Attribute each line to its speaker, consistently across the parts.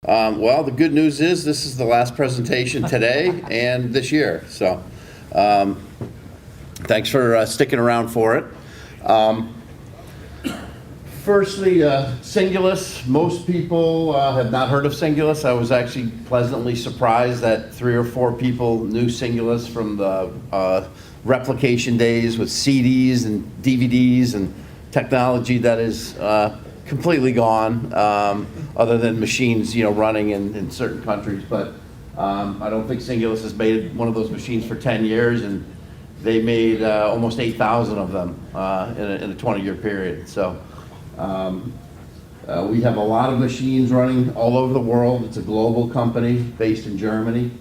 Speaker 1: Well, the good news is this is the last presentation today and this year. So thanks for sticking around for it. Firstly, Singulus. Most people have not heard of Singulus. I was actually pleasantly surprised that 3 or 4 people knew Singulus from the replication days with CDs and DVDs and technology that is completely gone, other than machines, running in certain countries. But I don't think Singulus has made one of those machines for 10 years, and they made almost 8,000 of them in a 20-year period. So we have a lot of machines running all over the world. It's a global company based in Germany.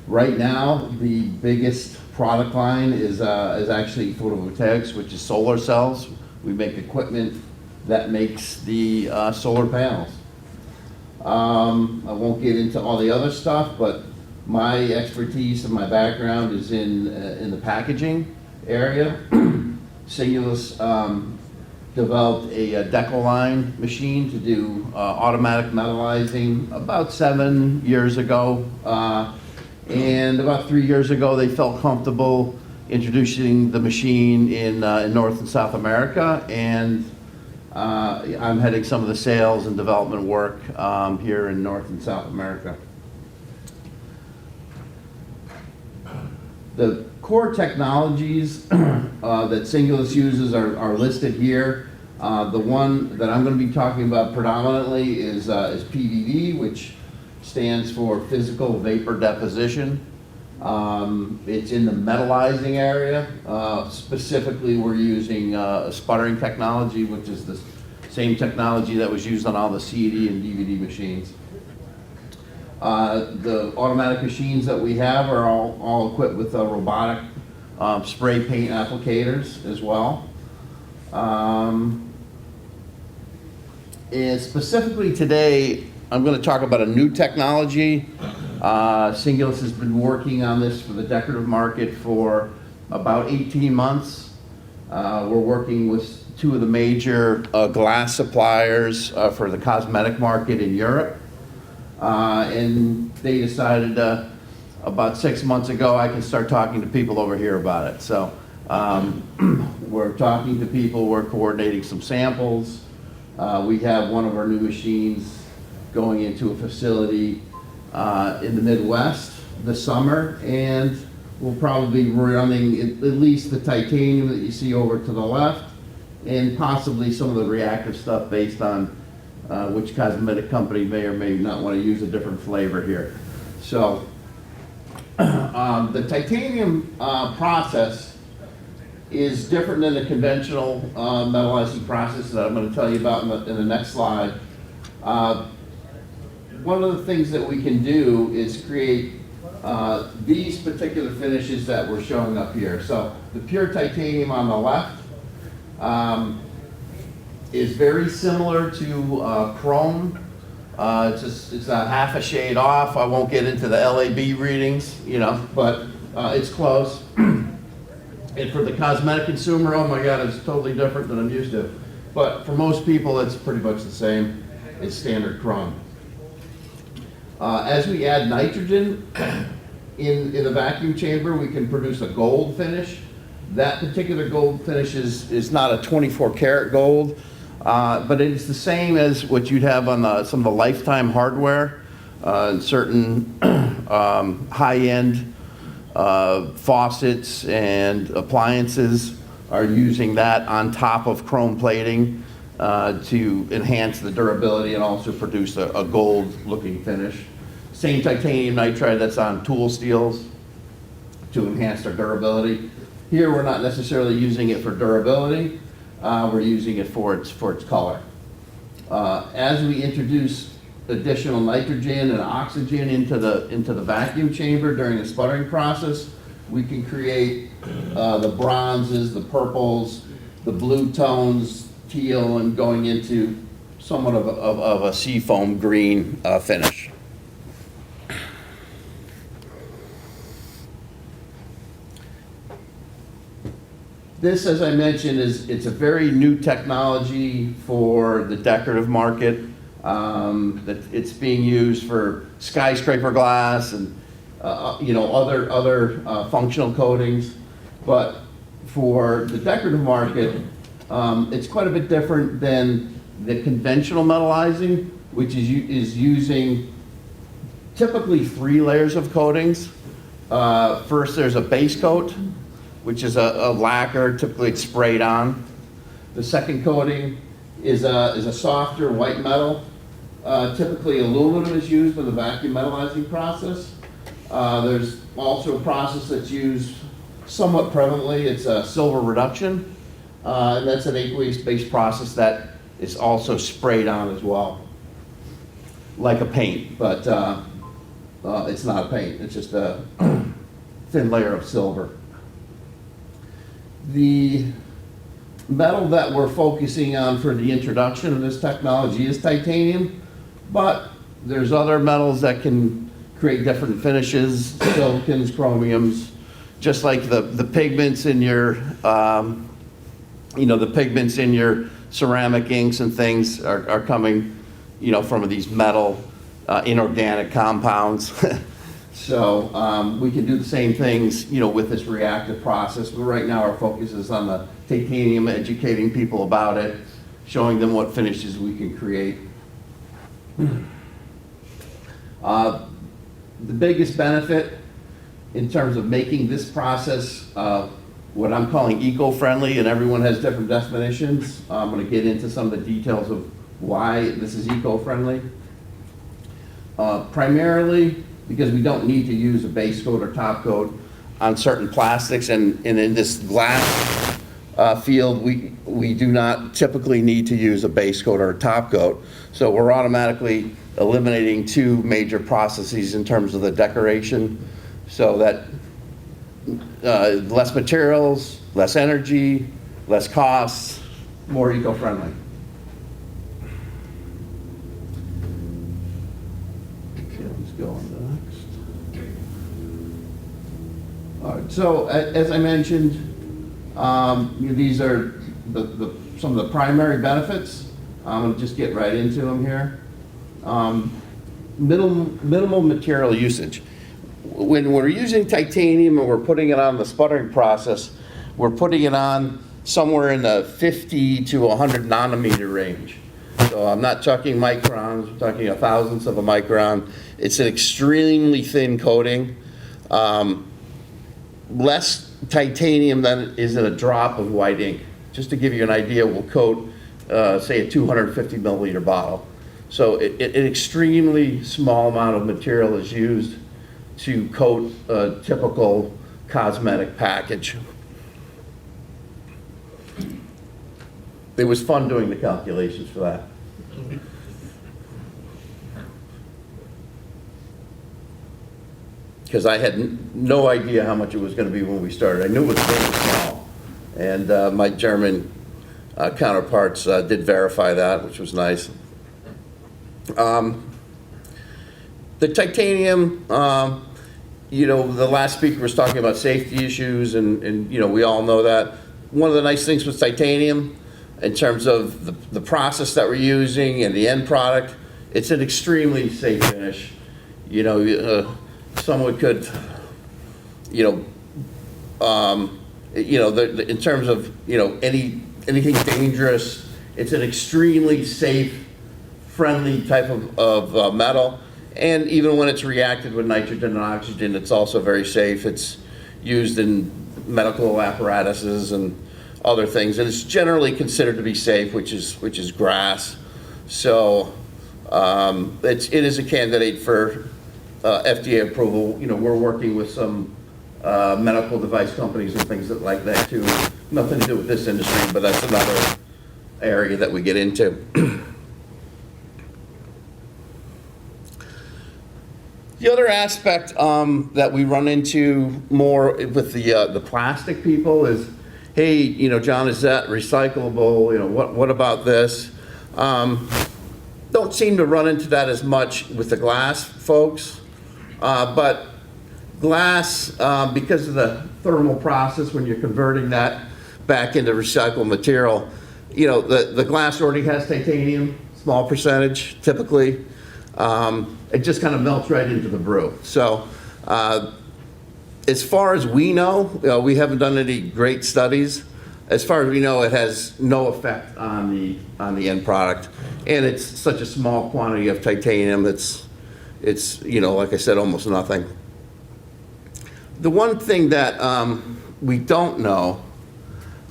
Speaker 1: Right now, the biggest product line is actually photovoltaics, which is solar cells. We make equipment that makes the solar panels. I won't get into all the other stuff, but my expertise and my background is in the packaging area. Singulus developed a Deco line machine to do automatic metallizing about 7 years ago. And about 3 years ago, they felt comfortable introducing the machine in North and South America, and I'm heading some of the sales and development work here in North and South America. The core technologies that Singulus uses are listed here. The one that I'm going to be talking about predominantly is PVD, which stands for physical vapor deposition. It's in the metallizing area. Specifically, we're using sputtering technology, which is the same technology that was used on all the CD and DVD machines. The automatic machines that we have are all equipped with robotic spray paint applicators as well. And specifically today, I'm going to talk about a new technology. Singulus has been working on this for the decorative market for about 18 months. We're working with 2 of the major glass suppliers for the cosmetic market in Europe. And they decided about 6 months ago I can start talking to people over here about it. So we're talking to people, we're coordinating some samples. We have one of our new machines going into a facility in the Midwest this summer, and we'll probably be running at least the titanium that you see over to the left, and possibly some of the reactive stuff based on which cosmetic company may or may not want to use a different flavor here. So the titanium process is different than the conventional metallizing process that I'm going to tell you about in the next slide. One of the things that we can do is create these particular finishes that we're showing up here. So the pure titanium on the left is very similar to chrome. It's a half a shade off. I won't get into the LAB readings, but it's close. And for the cosmetic consumer, oh my God, it's totally different than I'm used to. But for most people, it's pretty much the same. It's standard chrome. As we add nitrogen in the vacuum chamber, we can produce a gold finish. That particular gold finish is not a 24 karat gold, but it's the same as what you'd have on some of the Lifetime hardware. Certain high-end faucets and appliances are using that on top of chrome plating to enhance the durability and also produce a gold-looking finish. Same titanium nitride that's on tool steels to enhance their durability. Here, we're not necessarily using it for durability. We're using it for its color. As we introduce additional nitrogen and oxygen into the vacuum chamber during the sputtering process, we can create the bronzes, the purples, the blue tones, teal, and going into somewhat of a seafoam green finish. This, as I mentioned, it's a very new technology for the decorative market. That it's being used for skyscraper glass and other functional coatings. But for the decorative market, it's quite a bit different than the conventional metallizing, which is using typically 3 layers of coatings. First, there's a base coat, which is a lacquer, typically it's sprayed on. The second coating is a softer white metal. Typically aluminum is used in the vacuum metallizing process. There's also a process that's used somewhat prevalently. It's a silver reduction, and that's an aqueous-based process that is also sprayed on as well, like a paint, but it's not a paint. It's just a thin layer of silver. The metal that we're focusing on for the introduction of this technology is titanium, but there's other metals that can create different finishes, silicons, chromiums, just like the pigments in your, the pigments in your ceramic inks and things are coming, from these metal inorganic compounds. So we can do the same things, with this reactive process. But right now our focus is on the titanium, educating people about it, showing them what finishes we can create. The biggest benefit in terms of making this process what I'm calling eco-friendly, and everyone has different definitions. I'm going to get into some of the details of why this is eco-friendly. Primarily because we don't need to use a base coat or top coat on certain plastics, and in this glass field, we do not typically need to use a base coat or a top coat. So we're automatically eliminating 2 major processes in terms of the decoration, so that less materials, less energy, less costs, more eco-friendly. Go on to the next. All right, so as I mentioned, these are some of the primary benefits. I'm going to just get right into them here. Minimal material usage. When we're using titanium and we're putting it on the sputtering process, we're putting it on somewhere in the 50 to 100 nanometer range. So I'm not talking microns, I'm talking a thousandth of a micron. It's an extremely thin coating. Less titanium than is in a drop of white ink. Just to give you an idea, we'll coat, say, a 250 milliliter bottle. So an extremely small amount of material is used to coat a typical cosmetic package. It was fun doing the calculations for that. Because I had no idea how much it was going to be when we started. I knew it was very small. And my German counterparts did verify that, which was nice. The titanium, the last speaker was talking about safety issues, and we all know that. One of the nice things with titanium, in terms of the process that we're using and the end product, it's an extremely safe finish. Someone could, in terms of, anything dangerous, it's an extremely safe, friendly type of metal. And even when it's reacted with nitrogen and oxygen, it's also very safe. It's used in medical apparatuses and other things, and it's generally considered to be safe, which is grass. So it is a candidate for FDA approval. We're working with some medical device companies and things like that too. Nothing to do with this industry, but that's another area that we get into. The other aspect that we run into more with the plastic people is, hey, John, is that recyclable? What about this? Don't seem to run into that as much with the glass folks, but glass, because of the thermal process when you're converting that back into recycled material, the glass already has titanium small percentage typically. It just kind of melts right into the brew. So as far as we know, we haven't done any great studies. As far as we know, it has no effect on the end product, and it's such a small quantity of titanium. It's like I said, almost nothing. The one thing that we don't know,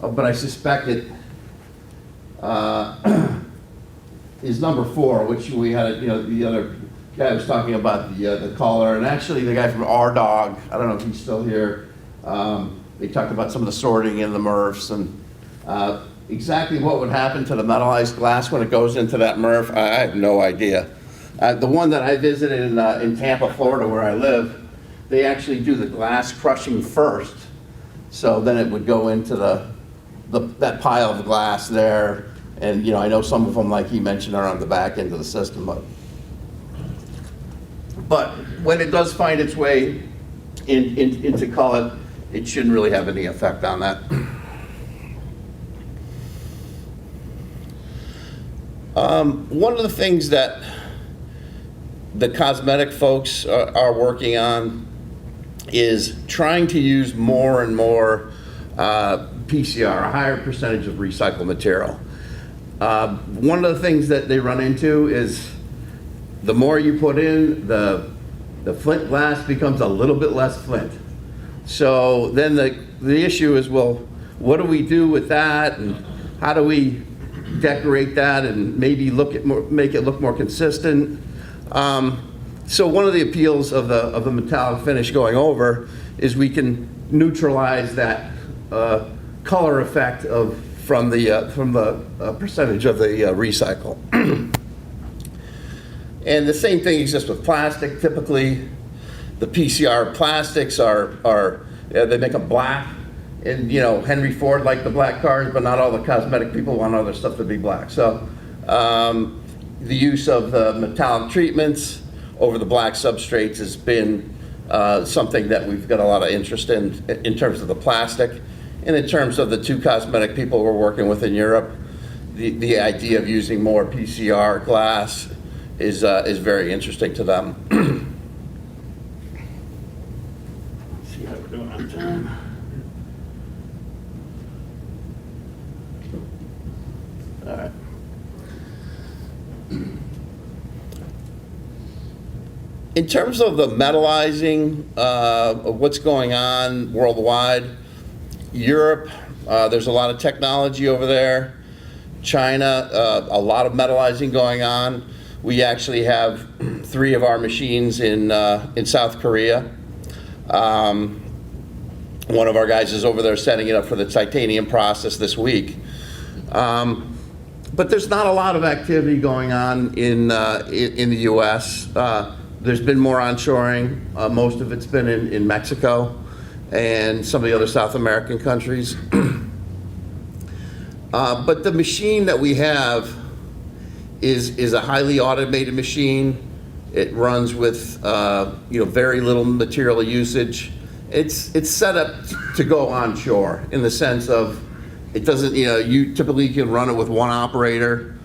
Speaker 1: but I suspect it is number 4, which we had. The other guy was talking about the color, and actually the guy from Our Dog. I don't know if he's still here. They talked about some of the sorting in the MRFs and exactly what would happen to the metallized glass when it goes into that MRF. I have no idea. The one that I visited in Tampa, Florida, where I live, they actually do the glass crushing first. So then it would go into that pile of glass there. And I know some of them, like he mentioned, are on the back end of the system. But when it does find its way into color, it shouldn't really have any effect on that. One of the things that the cosmetic folks are working on is trying to use more and more PCR, a higher percentage of recycled material. One of the things that they run into is the more you put in, the flint glass becomes a little bit less flint. So then the issue is, well, what do we do with that, and how do we decorate that and maybe make it look more consistent? So one of the appeals of the metallic finish going over is we can neutralize that color effect from the percentage of the recycle. And the same thing exists with plastic. Typically, the PCR plastics they make them black. And Henry Ford liked the black cars, but not all the cosmetic people want other stuff to be black. So the use of the metallic treatments over the black substrates has been something that we've got a lot of interest in terms of the plastic. And in terms of the 2 cosmetic people we're working with in Europe, the idea of using more PCR glass is very interesting to them. Let's see how we're doing on time. All right. In terms of the metallizing of what's going on worldwide, Europe, there's a lot of technology over there. China, a lot of metallizing going on. We actually have 3 of our machines in South Korea. One of our guys is over there setting it up for the titanium process this week. But there's not a lot of activity going on in the U.S. There's been more onshoring. Most of it's been in Mexico and some of the other South American countries. But the machine that we have is a highly automated machine. It runs with very little material usage. It's set up to go onshore in the sense of it doesn't, you typically can run it with 1 operator,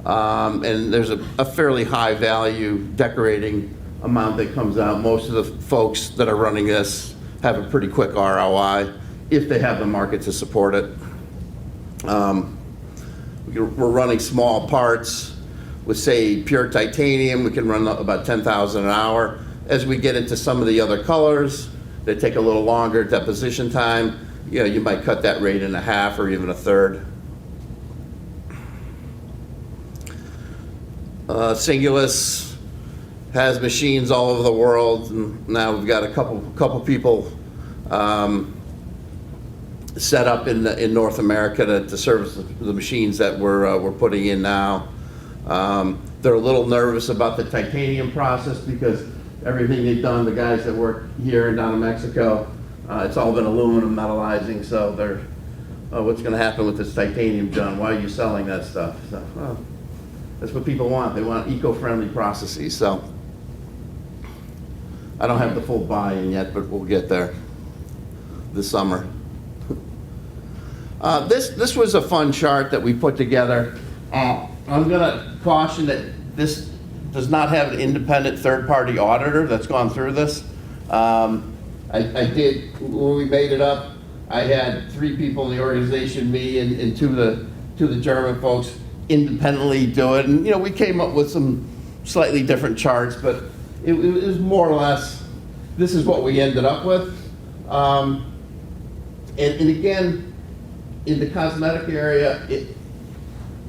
Speaker 1: and there's a fairly high value decorating amount that comes out. Most of the folks that are running this have a pretty quick ROI if they have the market to support it. We're running small parts with, say, pure titanium. We can run about 10,000 an hour. As we get into some of the other colors that take a little longer deposition time, you might cut that rate in half or even a third. Singulus has machines all over the world, and now we've got a couple people set up in North America to service the machines that we're putting in now. They're a little nervous about the titanium process because everything they've done, the guys that work here and down in Mexico, it's all been aluminum metallizing. So they're, what's going to happen with this titanium, John? Why are you selling that stuff? So, well, that's what people want. They want eco-friendly processes. So I don't have the full buy-in yet, but we'll get there this summer. This was a fun chart that we put together. I'm gonna caution that this does not have an independent third-party auditor that's gone through this. I did, when we made it up, I had 3 people in the organization, me and two of the German folks, independently do it. And, we came up with some slightly different charts, but it was more or less, this is what we ended up with. And again, in the cosmetic area,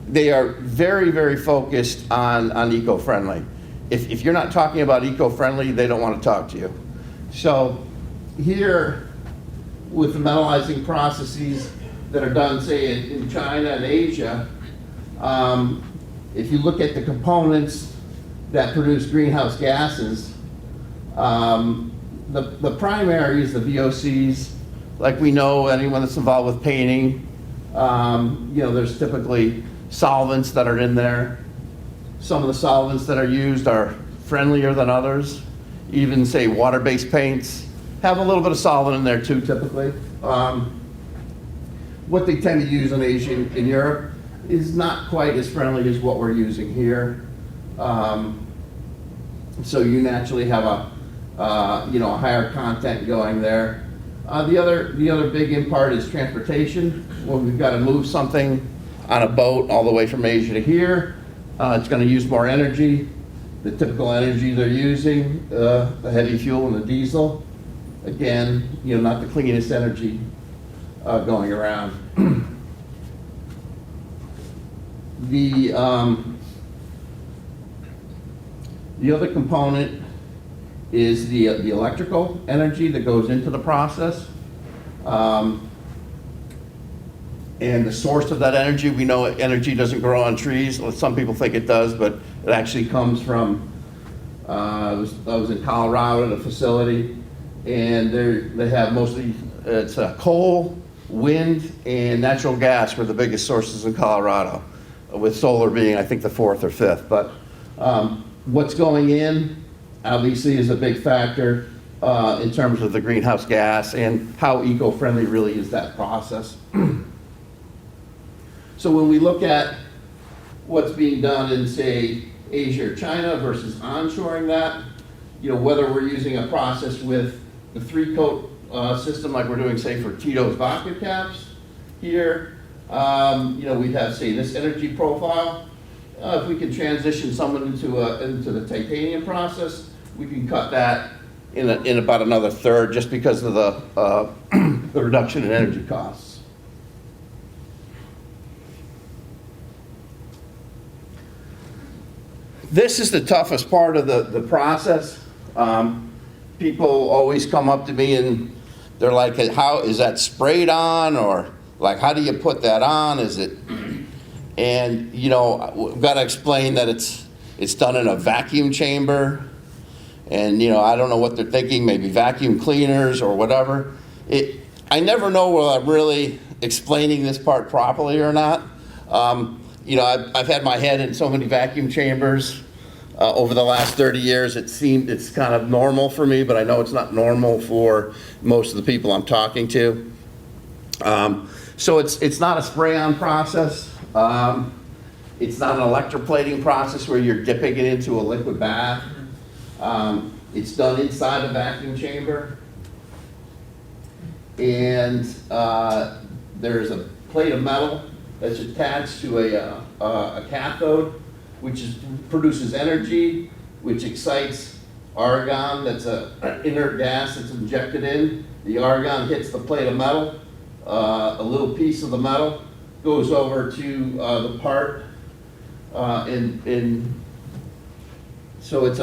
Speaker 1: they are very, very focused on eco-friendly. If you're not talking about eco-friendly, they don't want to talk to you. So here, with the metallizing processes that are done, say, in China and Asia, if you look at the components that produce greenhouse gases, the primary is the VOCs. Like we know, anyone that's involved with painting, there's typically solvents that are in there. Some of the solvents that are used are friendlier than others. Even, say, water-based paints have a little bit of solvent in there too, typically. What they tend to use in Asia and Europe is not quite as friendly as what we're using here. So you naturally have a higher content going there. The other big in part is transportation. When we've got to move something on a boat all the way from Asia to here, it's going to use more energy. The typical energy they're using, the heavy fuel and the diesel, again, not the cleanest energy going around. The other component is the electrical energy that goes into the process. And the source of that energy, we know energy doesn't grow on trees. Some people think it does, but it actually comes from, I was in Colorado at a facility, and they have mostly, it's coal, wind, and natural gas were the biggest sources in Colorado, with solar being, I think, the 4th or 5th. But what's going in, obviously, is a big factor in terms of the greenhouse gas and how eco-friendly really is that process. So when we look at what's being done in, say, Asia or China versus onshoring that, whether we're using a process with the 3-coat system like we're doing, say, for Tito's vodka caps here, we'd have, say, this energy profile. If we can transition someone into the titanium process, we can cut that in about another third just because of the reduction in energy costs. This is the toughest part of the process. People always come up to me and they're like, how is that sprayed on? Or like, how do you put that on? Is it, and we've got to explain that it's done in a vacuum chamber. And I don't know what they're thinking, maybe vacuum cleaners or whatever. I never know whether I'm really explaining this part properly or not. I've had my head in so many vacuum chambers over the last 30 years. It's kind of normal for me, but I know it's not normal for most of the people I'm talking to. So it's not a spray-on process. It's not an electroplating process where you're dipping it into a liquid bath. It's done inside a vacuum chamber. And there's a plate of metal that's attached to a cathode, which produces energy, which excites argon. That's an inert gas that's injected in. The argon hits the plate of metal. A little piece of the metal goes over to the part, so it's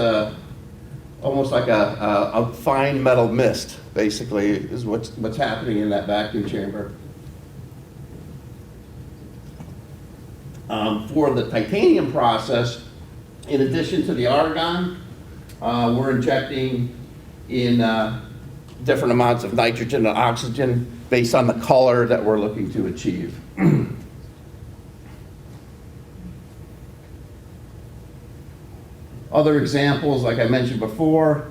Speaker 1: almost like a fine metal mist, basically, is what's happening in that vacuum chamber. For the titanium process, in addition to the argon, we're injecting in different amounts of nitrogen and oxygen based on the color that we're looking to achieve. Other examples, like I mentioned before,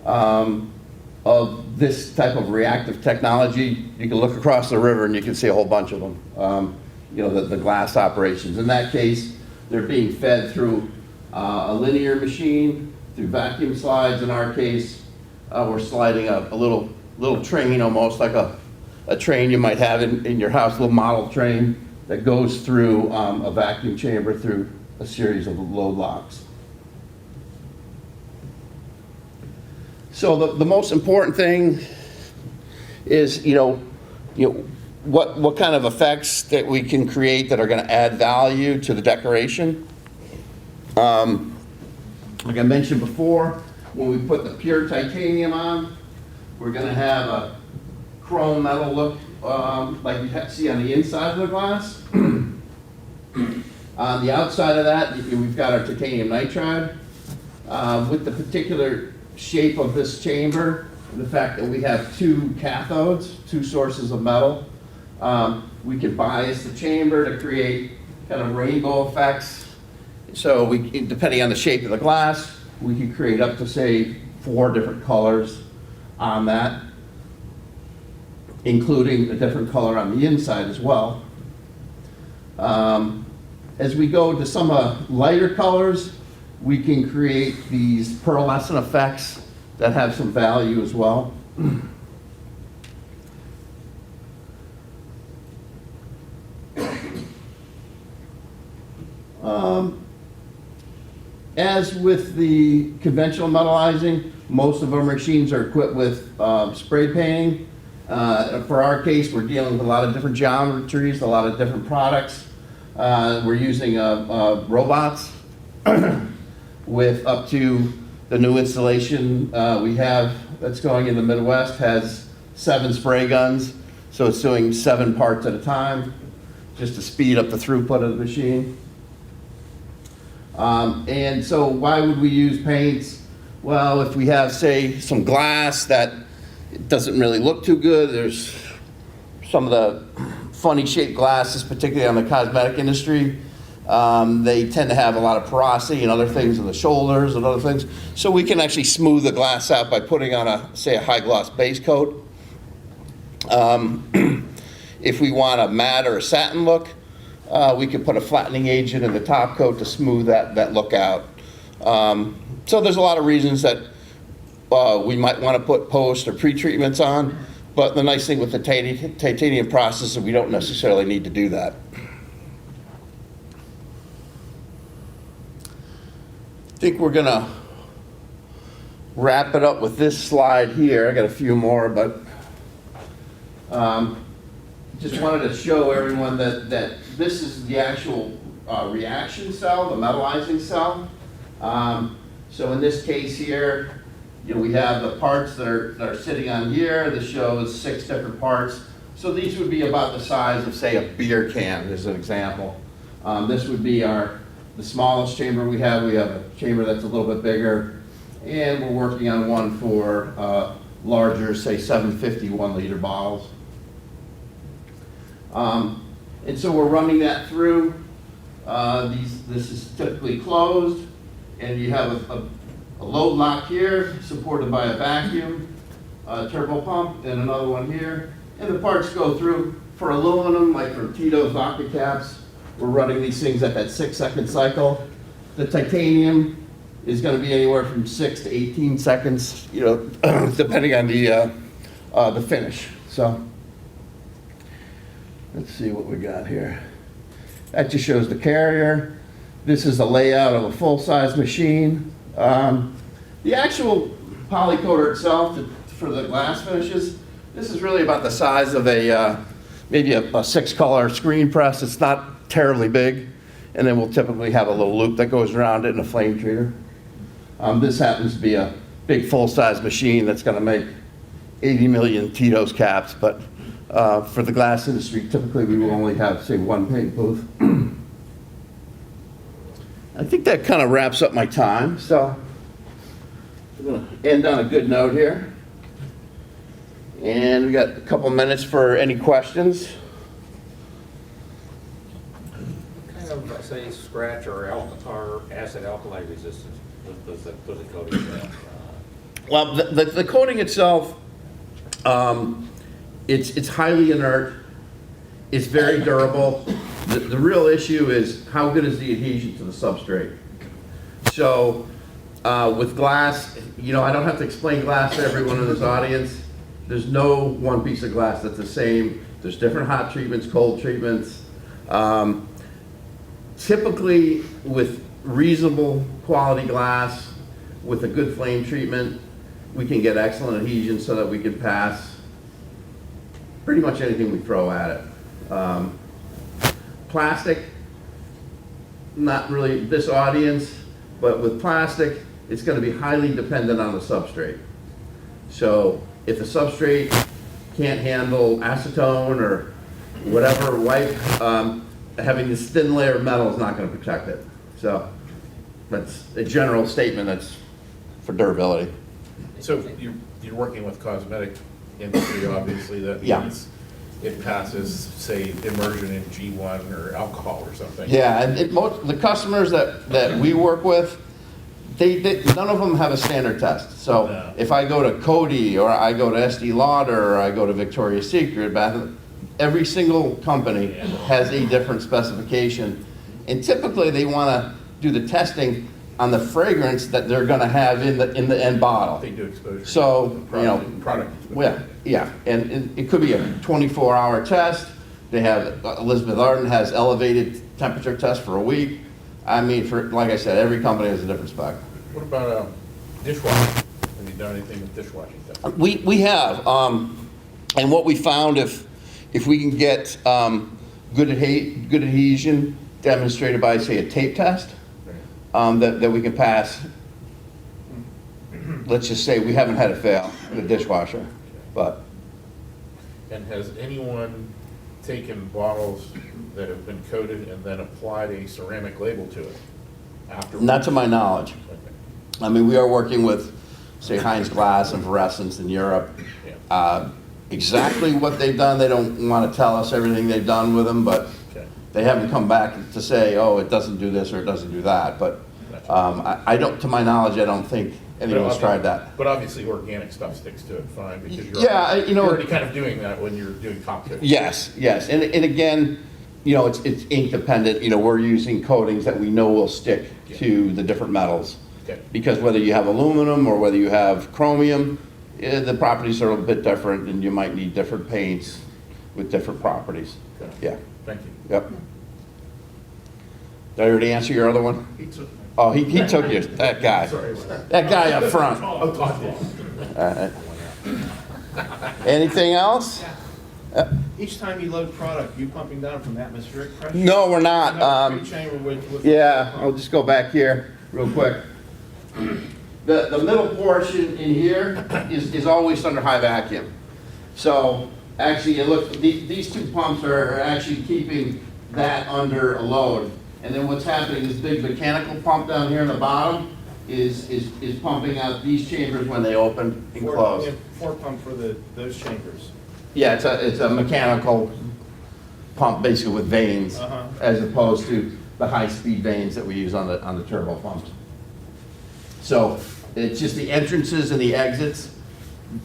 Speaker 1: of this type of reactive technology, you can look across the river and you can see a whole bunch of them. The glass operations. In that case, they're being fed through a linear machine, through vacuum slides. In our case, we're sliding a little train, almost like a train you might have in your house, a little model train that goes through a vacuum chamber through a series of load locks. So the most important thing is, what kind of effects that we can create that are going to add value to the decoration. Like I mentioned before, when we put the pure titanium on, we're going to have a chrome metal look like you see on the inside of the glass. On the outside of that, we've got our titanium nitride. With the particular shape of this chamber, the fact that we have two cathodes, two sources of metal, we can bias the chamber to create kind of rainbow effects. So depending on the shape of the glass, we can create up to, say, 4 different colors on that, including a different color on the inside as well. As we go to some lighter colors, we can create these pearlescent effects that have some value as well. As with the conventional metallizing, most of our machines are equipped with spray painting. For our case, we're dealing with a lot of different geometries, a lot of different products. We're using robots with up to the new installation we have that's going in the Midwest has 7 spray guns. So it's doing 7 parts at a time just to speed up the throughput of the machine. And so why would we use paints? Well, if we have, say, some glass that doesn't really look too good, there's some of the funny shaped glasses, particularly on the cosmetic industry. They tend to have a lot of porosity and other things in the shoulders and other things. So we can actually smooth the glass out by putting on a high gloss base coat. If we want a matte or a satin look, we could put a flattening agent in the top coat to smooth that look out. So there's a lot of reasons that we might want to put post or pre-treatments on, but the nice thing with the titanium process is we don't necessarily need to do that. I think we're going to wrap it up with this slide here. I got a few more, but just wanted to show everyone that this is the actual reaction cell, the metallizing cell. So in this case here, we have the parts that are sitting on here. This shows 6 different parts. So these would be about the size of, say, a beer can, as an example. This would be the smallest chamber we have. We have a chamber that's a little bit bigger, and we're working on one for larger, say, 750 1-liter bottles. And so we're running that through. This is typically closed, and you have a load lock here supported by a vacuum turbo pump, and another one here. And the parts go through. For aluminum, like for Tito's vodka caps, we're running these things at that 6-second cycle. The titanium is going to be anywhere from 6 to 18 seconds, depending on the finish. So let's see what we got here. That just shows the carrier. This is the layout of a full-size machine. The actual polycoater itself, for the glass finishes, this is really about the size of maybe a 6-color screen press. It's not terribly big. And then we'll typically have a little loop that goes around it in a flame treater. This happens to be a big full-size machine that's going to make 80 million Tito's caps, but for the glass industry, typically we will only have, say, 1 paint booth. I think that kind of wraps up my time, so I'm going to end on a good note here. And we got a couple minutes for any questions.
Speaker 2: What kind of, say, scratch or acid alkali resistance does the coating have?
Speaker 1: Well, the coating itself, it's highly inert. It's very durable. The real issue is how good is the adhesion to the substrate? So, with glass, I don't have to explain glass to everyone in this audience. There's no one piece of glass that's the same. There's different hot treatments, cold treatments. Typically, with reasonable quality glass, with a good flame treatment, we can get excellent adhesion so that we can pass pretty much anything we throw at it. Plastic, not really this audience, but with plastic, it's going to be highly dependent on the substrate. So if the substrate can't handle acetone or whatever wipe, having this thin layer of metal is not going to protect it. So that's a general statement that's for durability.
Speaker 3: So you're working with cosmetic industry, obviously, that means it passes, say, immersion in G1 or alcohol or something.
Speaker 1: Yeah, and the customers that we work with, none of them have a standard test. So
Speaker 3: No.
Speaker 1: if I go to Coty or I go to Estee Lauder or I go to Victoria's Secret, every single company has a different specification. And typically they want to do the testing on the fragrance that they're going to have in the end bottle.
Speaker 3: They do exposure.
Speaker 1: So,
Speaker 3: Product.
Speaker 1: yeah, and it could be a 24-hour test. They have, Elizabeth Arden has elevated temperature tests for a week. I mean, like I said, every company has a different spec.
Speaker 3: What about dishwashing? Have you done anything with dishwashing stuff?
Speaker 1: We have, and what we found, if we can get good adhesion demonstrated by, say, a tape test, that we can pass. Let's just say we haven't had it fail in a dishwasher, but.
Speaker 3: And has anyone taken bottles that have been coated and then applied a ceramic label to it afterwards?
Speaker 1: Not to my knowledge.
Speaker 3: Okay.
Speaker 1: I mean, we are working with, say, Heinz Glass and Fluorescence in Europe.
Speaker 3: Yeah.
Speaker 1: Exactly what they've done, they don't want to tell us everything they've done with them, but
Speaker 3: Okay.
Speaker 1: they haven't come back to say, oh, it doesn't do this or it doesn't do that. But I don't, to my knowledge, I don't think anyone's tried that.
Speaker 3: But obviously organic stuff sticks to it fine because
Speaker 1: Yeah,
Speaker 3: you're already kind of doing that when you're doing top coat.
Speaker 1: Yes, and again, it's ink dependent. We're using coatings that we know will stick to the different metals.
Speaker 3: Okay.
Speaker 1: Because whether you have aluminum or whether you have chromium, the properties are a bit different, and you might need different paints with different properties.
Speaker 3: Okay.
Speaker 1: Yeah,
Speaker 3: Thank you.
Speaker 1: yep. Did I already answer your other one? Oh, he took you, that guy. That guy up front. All right. Anything else?
Speaker 4: Each time you load product, you pumping down from atmospheric pressure?
Speaker 1: No, we're not.
Speaker 4: You have a pre-chamber with
Speaker 1: Yeah, I'll just go back here real quick. The middle portion in here is always under high vacuum. So actually, you look, these two pumps are actually keeping that under a load. And then what's happening, this big mechanical pump down here in the bottom is pumping out these chambers when they open and close.
Speaker 4: Four pump for those chambers.
Speaker 1: Yeah, it's a mechanical pump basically with vanes, as opposed to the high-speed vanes that we use on the turbo pumps. So it's just the entrances and the exits.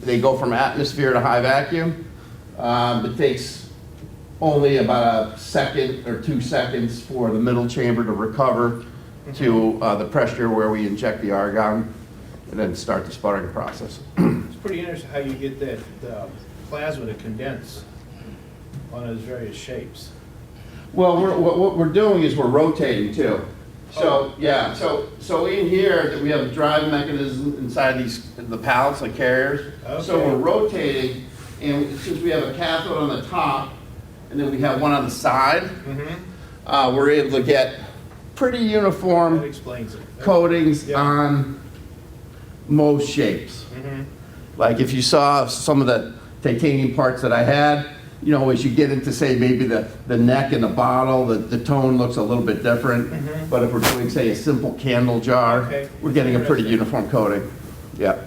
Speaker 1: They go from atmosphere to high vacuum. It takes only about a second or 2 seconds for the middle chamber to recover to the pressure where we inject the argon and then start the sputtering process.
Speaker 4: It's pretty interesting how you get that plasma to condense on those various shapes.
Speaker 1: Well, what we're doing is we're rotating too. So yeah, so in here we have a drive mechanism inside the pallets, like carriers.
Speaker 4: Okay.
Speaker 1: So we're rotating, and since we have a cathode on the top, and then we have one on the side, we're able to get pretty
Speaker 4: That
Speaker 1: uniform
Speaker 4: explains it.
Speaker 1: coatings
Speaker 4: Yeah.
Speaker 1: on most shapes. Like if you saw some of the titanium parts that I had, as you get into, say, maybe the neck and the bottle, the tone looks a little bit different. But if we're doing, say, a simple candle jar,
Speaker 4: Okay.
Speaker 1: we're getting a pretty
Speaker 4: Interesting.
Speaker 1: uniform coating. Yeah.